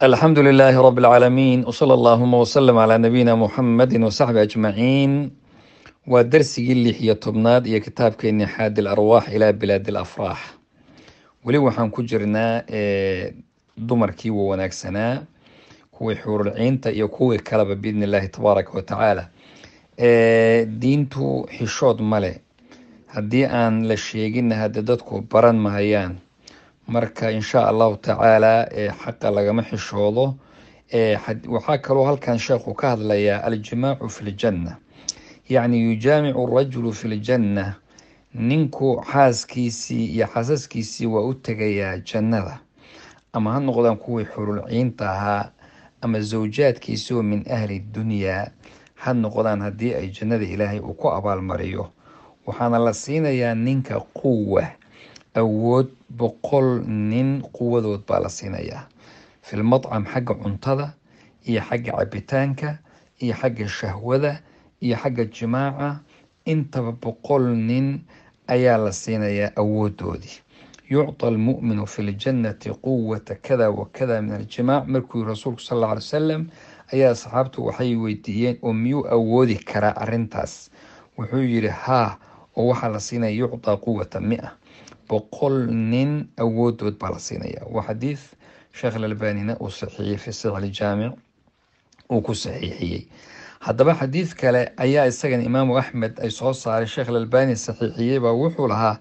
الحمد لله رب العالمين وصلى اللهم وسلم على نبينا محمد وصحبه أجمعين ودرسي اللي هي طبناد هي كتاب كإني حاد الأرواح إلى بلاد الأفراح ولي وحان كجرنا دمركي وناكسنا كوي حور العين يكوي كلب بإذن الله تبارك وتعالى دينتو حشود ملي هدي أن لشيقين هددتكو بران مهيان marka insha allahu tacaala xaqa lagama xishoodo waxaa kaloo halkan sheekhu ka hadlayaa aljimaacu fi ljanna yacni yujaamicu arajulu fi ljanna ninku xaaskiisii iyo xaasaskiisii waa u tegayaa jannada ama ha noqdaan kuwii xurulciinta ahaa ama zawjaadkiisi oo min ahli dunyaa ha noqdaan haddii ay jannada ilaahay uu ku abaalmariyo waxaana la siinayaa ninka quwa awood 100 nin quwadood baa la siinayaa fil madcam xagga cuntada iyo xagga cabitaanka iyo xagga shahwada iyo xagga jimaaca intaba 100 nin ayaa la siinayaa awoodoodii yucطى almu'minu fi ljannati quwata kada wakada min aljimaac markuu rasuulku sal alla alay wasalam ayaa saxaabtu waxay weydiiyeen oo miyuu awoodi karaa arrintaas wuxuu yidhi haa oo waxaa la siinaya yucطى quwata 100 100 nin awoodood baa la siinaya waa xadiid sheekh alalbanina uu saxiixiyey fi saxiix aljaamic uu ku saxiixiyey haddaba xadiid kale ayaa isagan imaamu axmed ay soo saaray sheekh alalbani saxiixiyey baa wuxuu lahaa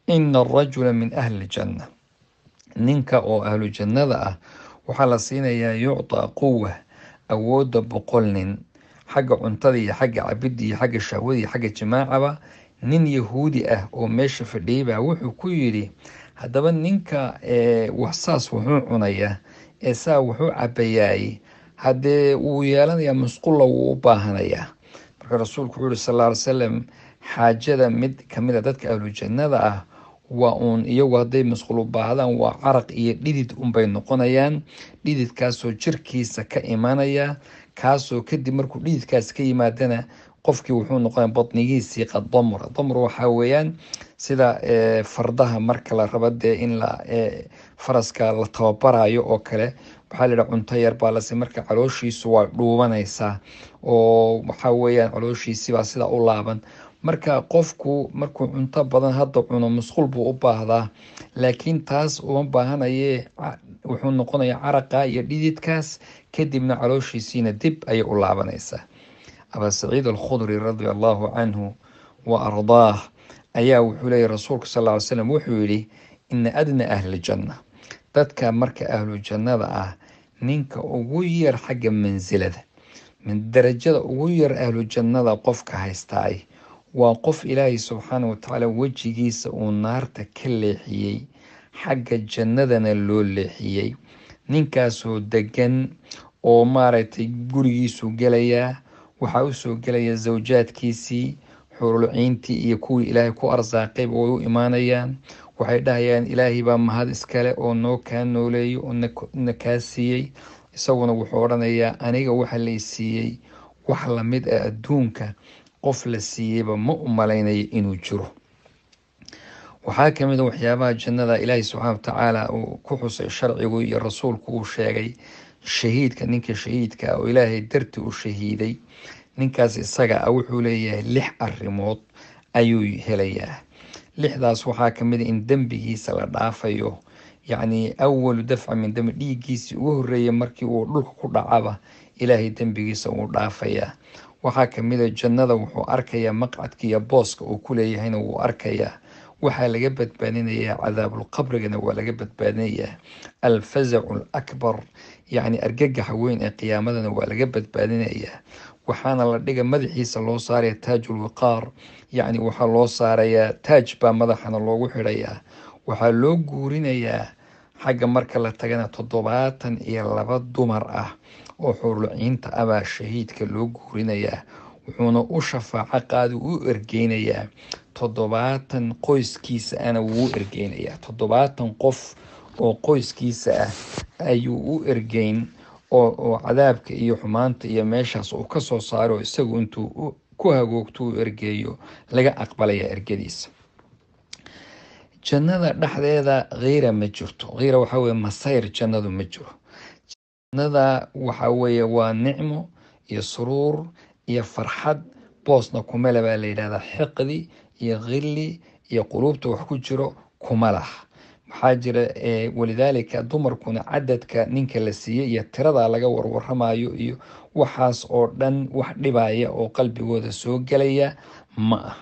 ina arajula min ahli ljanna ninka oo ahlu jannada ah waxaa la siinayaa yucطaa quwa awooda 100 nin xagga cuntada iyo xagga cabida iyo xagga shahwada iyo xagga jimaacaba nin yahuudi ah oo meesha fadhiyay baa wuxuu ku yidhi haddaba ninka waxsaas wuxuu cunayaa saa wuxuu cabayaay haddee wuu yeelanayaa musqulla wuu u baahanayaa marka rasuulku wuxuu yihi sal alla alay wasalam xaajada mid kamid a dadka ahlu jannada ah waa uun iyagu hadday musqul u baahdaan waa caraq iyo dhidid unbay noqonayaan dhididkaasoo jirkiisa ka imanaya kaasoo kadib markuu dhididkaas ka yimaadana qofkii wuxuu noqonaya badnigiisii qad damra waxaa weeyaan sida fardaha marka la rabo dee in faraska la tababarayo oo kale waxaa layidhaha cunto yar baa lasi marka calooshiisu waa dhuubanaysaa oo waxaa weeyaan calooshiisibaa sidaa u laaban marka qofku markuu cunto badan hadda cuno musqul buu u baahdaa laakiin taas uma baahanaye wuxuu noqonaya caraqa iyo dhididkaas kadibna calooshiisiina dib ayay u laabanaysaa abaa saciid alkhudri radia allahu canhu wa ardaah ayaa wuxuu leeyahy rasuulka sal ly slam wuxuu yidhi ina adna ahli janna dadka marka ahlu jannada ah ninka ugu yar xagga mansilada min darajada ugu yar ahlu jannada qofka haystaay waa qof ilaahay subxaana watacaala wejigiisa uu naarta ka leexiyey xagga jannadana loo leexiyey ninkaasoo degan oo maaragtay gurigiisu gelayaa waxaa usoo gelaya zawjaadkiisii xurulciintii iyo kuwii ilaahay ku arsaaqayba way u imaanayaan waxay dhahayaan ilaahay baa mahad iskale oo noo kaa nooleeyo oo na kaa siiyey isaguna wuxuu odhanayaa aniga waxa lay siiyey wax lamid ah adduunka qof la siiyeyba ma u malaynayo inuu jiro waxaa kamid a waxyaabaha jannada ilaahay subxaana watacaala uu ku xusay sharcigu iyo rasuulku uu sheegay shahiidka ninka shahiidka oo ilaahay darti u shahiiday ninkaas isaga ah wuxuu leeyahay 6 arrimood ayuu helayaa 6daas waxaa kamid a in dembigiisa la dhaafayo yacni awalu dafca min dami dhiiggiisii ugu horreeyay markii uu dhulka ku dhacaba ilaahay dembigiisa uu dhaafayaa waxaa kamid a jannada wuxuu arkayaa maqcadka iyo booska uu ku leeyahayna wuu arkayaa waxaa laga badbaadinayaa cadaabulqabrigana waa laga badbaadinayaa alfazacu alakbar yacni argagaxa weyn ee qiyaamadana waa laga badbaadinayaa waxaana la dhiga madaxiisa loo saaraya taajulwiqaar yacni waxaa loo saarayaa taaj baa madaxana loogu xidhayaa waxaa loo guurinayaa xagga marka la tagana 72 dumar ah oo xurulciinta abaa shahiidka loo guurinayaa wuxuuna u shafaaco qaadi u ergeynayaa 70 qoyskiisa ana wuu ergeynayaa 70 qof oo qoyskiisa ah ayuu u ergeyn oo cadaabka iyo xumaanta iyo meeshaas uu ka soo saaro isagu intuu ku hagoogto u ergeeyo laga aqbalaya ergadiisa jannada dhexdeeda kheyra ma jirto kheyra waxaa weye masayr jannadu ma jiro nada waxa weeye waa nicmo iyo suruur iyo farxad boosna kuma leh baa la yidhahdaa xiqdi iyo khilli iyo quluubta wax ku jiro kuma lah maxaa jira walidaalika dumarkuna cadadka ninka la siiyey iyo tirada laga warwaramayo iyo waxaas oo dhan wax dhibaya oo qalbigooda soo gelaya ma ah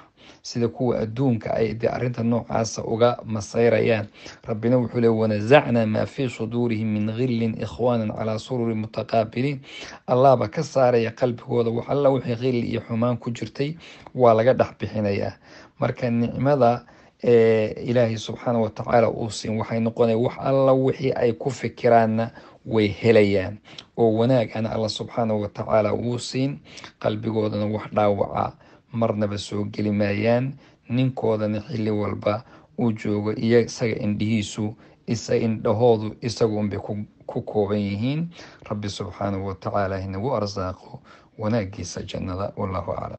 sida kuwa adduunka ay de arrinta noocaasa uga masayrayaan rabbina wuxuu le wanazacnaa maa fii suduurihim min khillin ikhwaanan calaa sururin mutaqaabiliin allahba ka saaraya qalbigooda wax alla wixii khilli iyo xumaan ku jirtay waa laga dhex bixinayaa marka nicmada ilaahay subxaana watacaala uu siin waxay noqonaya wax alla wixii ay ku fikiraanna way helayaan oo wanaagana alla subxaana watacaala wuu siin qalbigoodana wax dhaawaca marnaba soo geli maayaan ninkoodana xilli walba uu joogo iyo isaga indhihiisu indhahoodu isagu unbay ku kooban yihiin rabbi subxaanahu watacaala inagu arsaaqo wanaagiisa jannada wallahu aclam